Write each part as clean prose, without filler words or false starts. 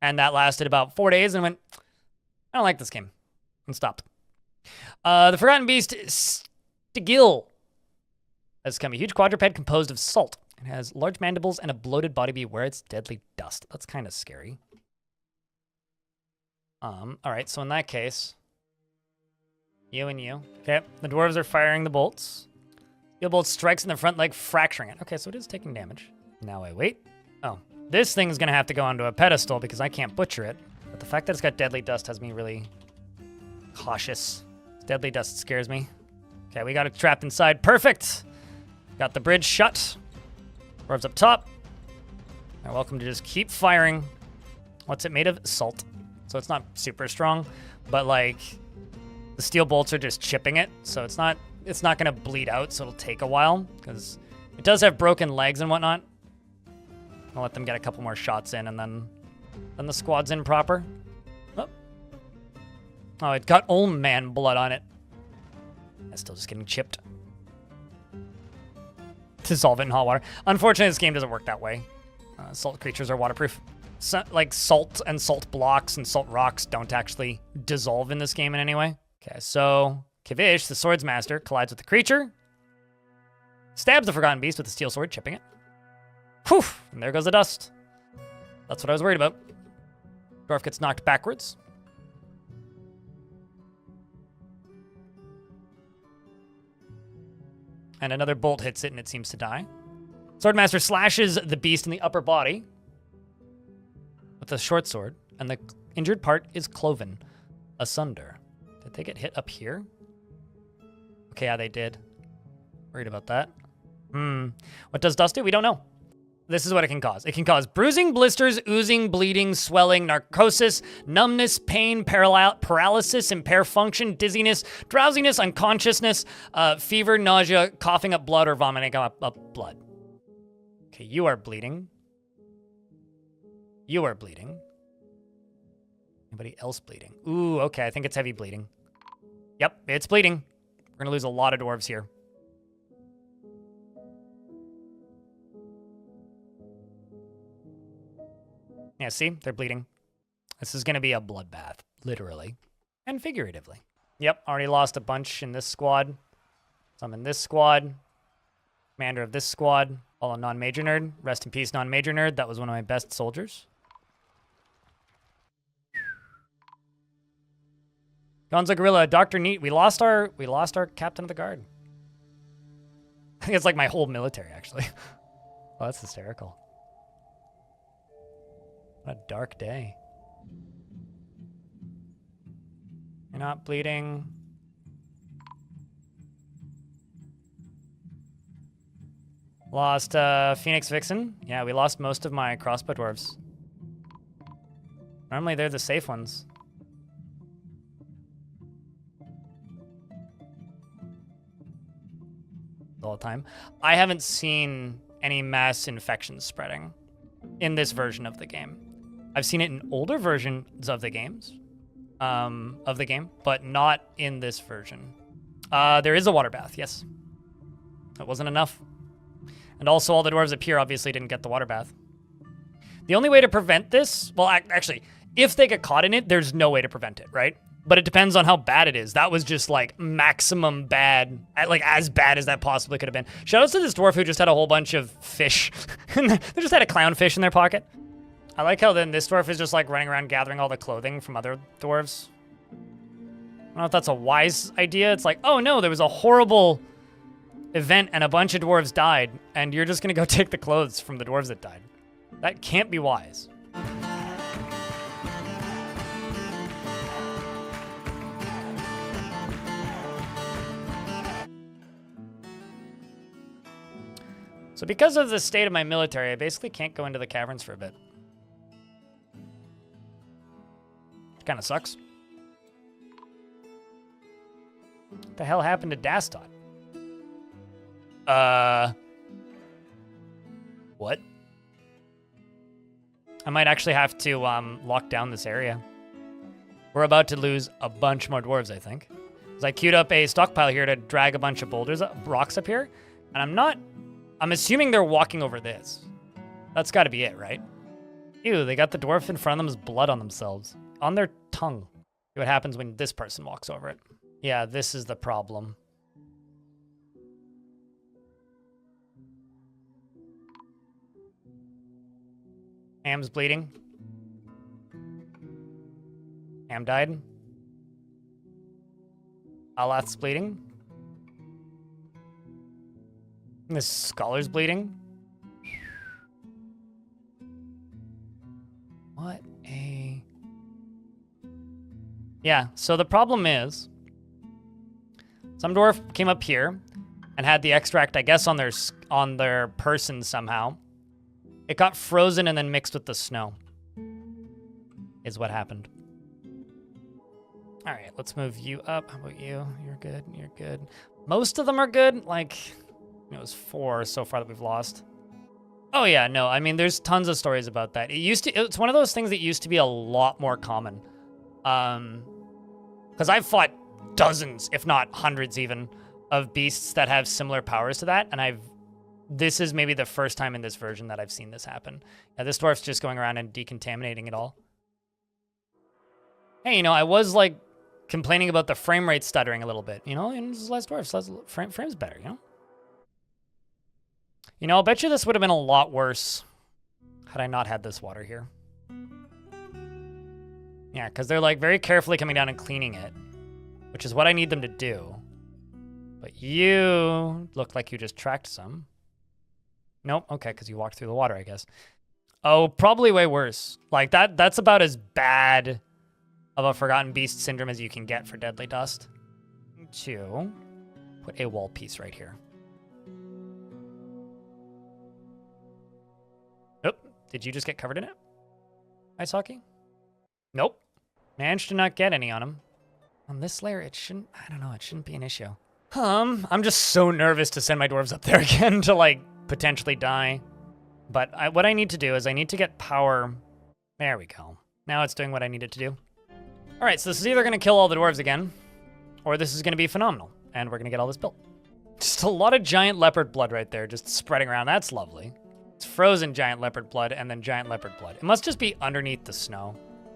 And that lasted about 4 days and went, I don't like this game. And stopped. The Forgotten Beast, Stigil, has come. A huge quadruped composed of salt. It has large mandibles and a bloated body. Beware its deadly dust. That's kind of scary. All right, so in that case, you and you. Okay, the dwarves are firing the bolts. Steel bolt strikes in the front leg, fracturing it. Okay, so it is taking damage. Now I wait. Oh, this thing's gonna have to go onto a pedestal because I can't butcher it. But the fact that it's got deadly dust has me really cautious. Deadly dust scares me. Okay, we got it trapped inside. Perfect. Got the bridge shut. Dwarves up top. They're welcome to just keep firing. What's it made of? Salt. So it's not super strong, but like the steel bolts are just chipping it, so it's not gonna bleed out, so it'll take a while because it does have broken legs and whatnot. I'll let them get a couple more shots in, and then the squad's in proper. Oh, it got old man blood on it. It's still just getting chipped. Dissolve it in hot water. Unfortunately, this game doesn't work that way. Salt creatures are waterproof. So, like salt and salt blocks and salt rocks don't actually dissolve in this game in any way. Okay, so Kivish, the sword's master, collides with the creature, stabs the Forgotten Beast with the steel sword, chipping it. Whew, and there goes the dust. That's what I was worried about. Dwarf gets knocked backwards. And another bolt hits it and it seems to die. Swordmaster slashes the beast in the upper body with a short sword, and the injured part is cloven asunder. Did they get hit up here? Okay, yeah, they did. Worried about that. What does dust do? We don't know. This is what it can cause. It can cause bruising, blisters, oozing, bleeding, swelling, narcosis, numbness, pain, paralysis, impair function, dizziness, drowsiness, unconsciousness, fever, nausea, coughing up blood, or vomiting up blood. Okay, you are bleeding. You are bleeding. Anybody else bleeding? Ooh, okay, I think it's heavy bleeding. Yep, it's bleeding. We're gonna lose a lot of dwarves here. Yeah, see? They're bleeding. This is gonna be a bloodbath, literally. And figuratively. Yep, already lost a bunch in this squad. Some in this squad. Commander of this squad. All a non-major nerd. Rest in peace, non-major nerd. That was one of my best soldiers. Gonzo Gorilla, Dr. Neat. We lost our captain of the guard. I think it's like my whole military, actually. Oh, that's hysterical. What a dark day. You're not bleeding. Lost Phoenix Vixen. Yeah, we lost most of my crossbow dwarves. Normally they're the safe ones. All the time. I haven't seen any mass infections spreading in this version of the game. I've seen it in older versions of the game, but not in this version. There is a water bath, yes. That wasn't enough. And also all the dwarves up here obviously didn't get the water bath. The only way to prevent this, well, actually, if they get caught in it, there's no way to prevent it, right? But it depends on how bad it is. That was just like maximum bad, like as bad as that possibly could have been. Shout out to this dwarf who just had a whole bunch of fish. They just had a clownfish in their pocket. I like how then this dwarf is just like running around gathering all the clothing from other dwarves. I don't know if that's a wise idea. It's like, oh no, there was a horrible event and a bunch of dwarves died, and you're just gonna go take the clothes from the dwarves that died. That can't be wise. So because of the state of my military, I basically can't go into the caverns for a bit. It kind of sucks. What the hell happened to Dastot? What? I might actually have to lock down this area. We're about to lose a bunch more dwarves, I think. Because I queued up a stockpile here to drag a bunch of boulders, rocks up here, and I'm assuming they're walking over this. That's got to be it, right? Ew, they got the dwarf in front of them's blood on themselves. On their tongue. See what happens when this person walks over it. Yeah, this is the problem. Ham's bleeding. Ham died. Alath's bleeding. This scholar's bleeding. What a... Yeah, so the problem is, some dwarf came up here and had the extract, I guess, on their person somehow. It got frozen and then mixed with the snow, is what happened. All right, let's move you up. How about you? You're good. You're good. Most of them are good. Like, it was 4 so far that we've lost. Oh yeah, no. I mean, there's tons of stories about that. It's one of those things that used to be a lot more common. Because I've fought dozens, if not hundreds even, of beasts that have similar powers to that, and this is maybe the first time in this version that I've seen this happen. Yeah, this dwarf's just going around and decontaminating it all. Hey, I was like complaining about the frame rate stuttering a little bit, and this is less dwarf, so frame's better, I'll bet you this would have been a lot worse had I not had this water here. Yeah, because they're like very carefully coming down and cleaning it, which is what I need them to do. But you look like you just tracked some. Nope, okay, because you walked through the water, I guess. Oh, probably way worse. Like, that's about as bad of a Forgotten Beast syndrome as you can get for Deadly Dust. To put a wall piece right here. Nope. Did you just get covered in it? Ice hockey? Nope. Managed to not get any on him. On this layer, it shouldn't be an issue. I'm just so nervous to send my dwarves up there again to, like, potentially die. But what I need to do is I need to get power. There we go. Now it's doing what I need it to do. All right, so this is either going to kill all the dwarves again, or this is going to be phenomenal, and we're going to get all this built. Just a lot of giant leopard blood right there, just spreading around. That's lovely. It's frozen giant leopard blood and then giant leopard blood. It must just be underneath the snow.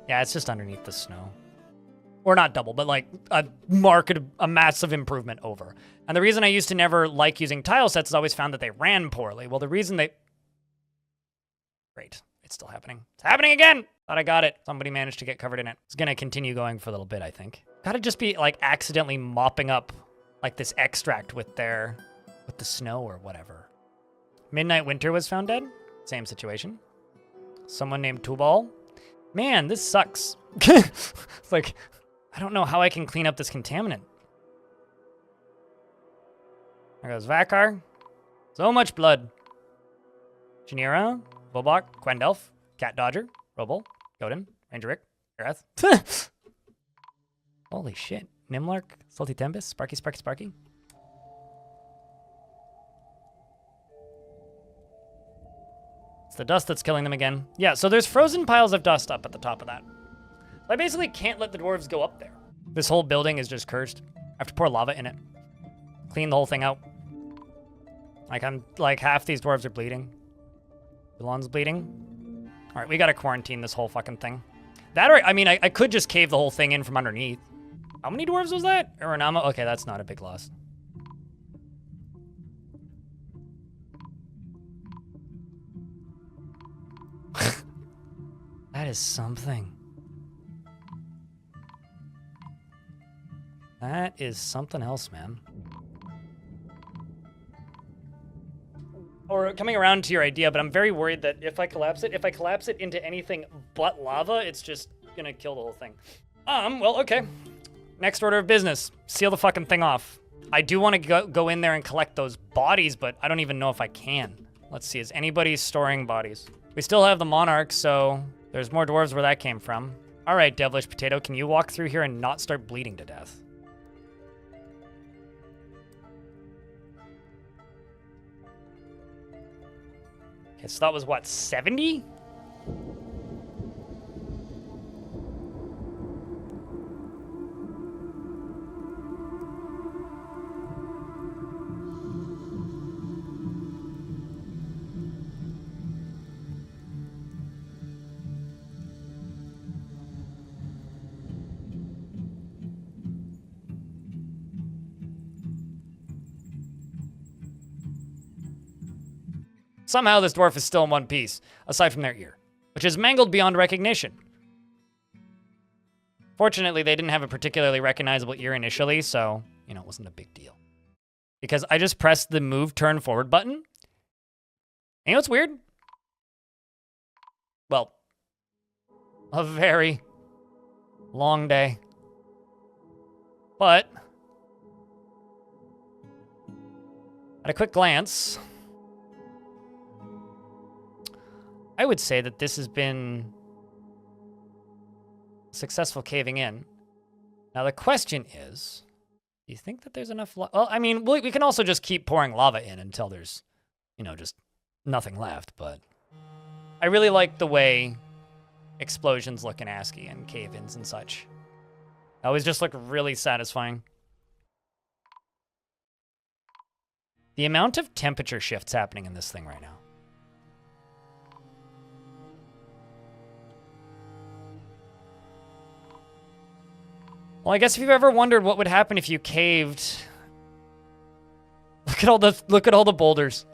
Yeah, it's just underneath the snow. Or not double, but like a massive improvement over. And the reason I used to never like using tile sets is I always found that they ran poorly. Well, the reason Great. It's still happening. It's happening again! Thought I got it. Somebody managed to get covered in it. It's gonna continue going for a little bit, I think. Gotta just be like accidentally mopping up like this extract with the snow or whatever. Midnight Winter was found dead. Same situation. Someone named Tubal. Man, this sucks. It's like, I don't know how I can clean up this contaminant. There goes Vakar. So much blood. Janira, Bobok, Quendelf, Cat Dodger, Robol, Godin, Ranger Rick, Gareth. Holy shit. Nimlark, Salty Tempest, Sparky, Sparky, Sparky. It's the dust that's killing them again. Yeah, so there's frozen piles of dust up at the top of that. I basically can't let the dwarves go up there. This whole building is just cursed. I have to pour lava in it. Clean the whole thing out. Like half these dwarves are bleeding. Elon's bleeding. All right, we gotta quarantine this whole fucking thing. That, or, I mean, I could just cave the whole thing in from underneath. How many dwarves was that? Aranama? Okay, that's not a big loss. That is something. That is something else, man. Or coming around to your idea, but I'm very worried that if I collapse it into anything but lava, it's just gonna kill the whole thing. Well, okay. Next order of business. Seal the fucking thing off. I do want to go in there and collect those bodies, but I don't even know if I can. Let's see, is anybody storing bodies? We still have the Monarch, so there's more dwarves where that came from. All right, Devilish Potato, can you walk through here and not start bleeding to death? Okay, so that was what, 70? Somehow this dwarf is still in one piece, aside from their ear, which is mangled beyond recognition. Fortunately, they didn't have a particularly recognizable ear initially, so, you know, it wasn't a big deal. Because I just pressed the move turn forward button. And you know what's weird? Well, a very long day. But at a quick glance, I would say that this has been successful caving in. Now the question is, do you think that there's enough well, I mean, we can also just keep pouring lava in until there's, you know, just nothing left, but I really like the way explosions look in ASCII and cave-ins and such. They always just look really satisfying. The amount of temperature shifts happening in this thing right now. Well, I guess if you've ever wondered what would happen if you caved, look at all the boulders.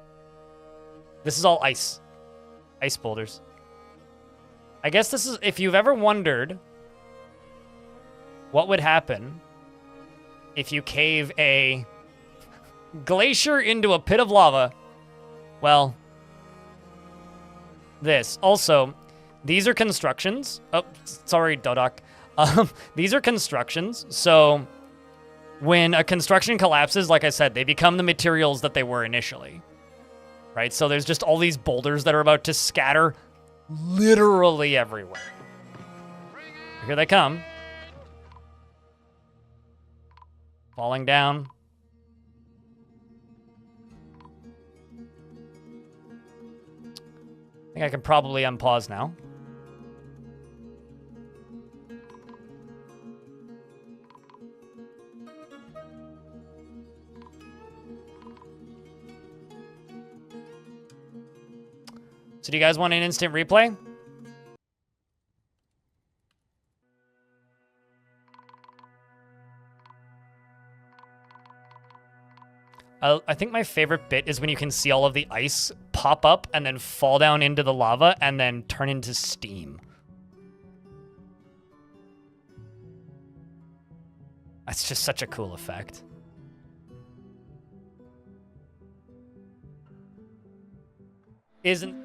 This is all ice. Ice boulders. I guess this is, if you've ever wondered what would happen if you cave a glacier into a pit of lava, well, this. Also, these are constructions. Oh, sorry, Dodok. These are constructions, so when a construction collapses, like I said, they become the materials that they were initially, right? So there's just all these boulders that are about to scatter literally everywhere. Here they come. Falling down. I think I can probably unpause now. So do you guys want an instant replay? I think my favorite bit is when you can see all of the ice pop up and then fall down into the lava and then turn into steam. That's just such a cool effect. Isn't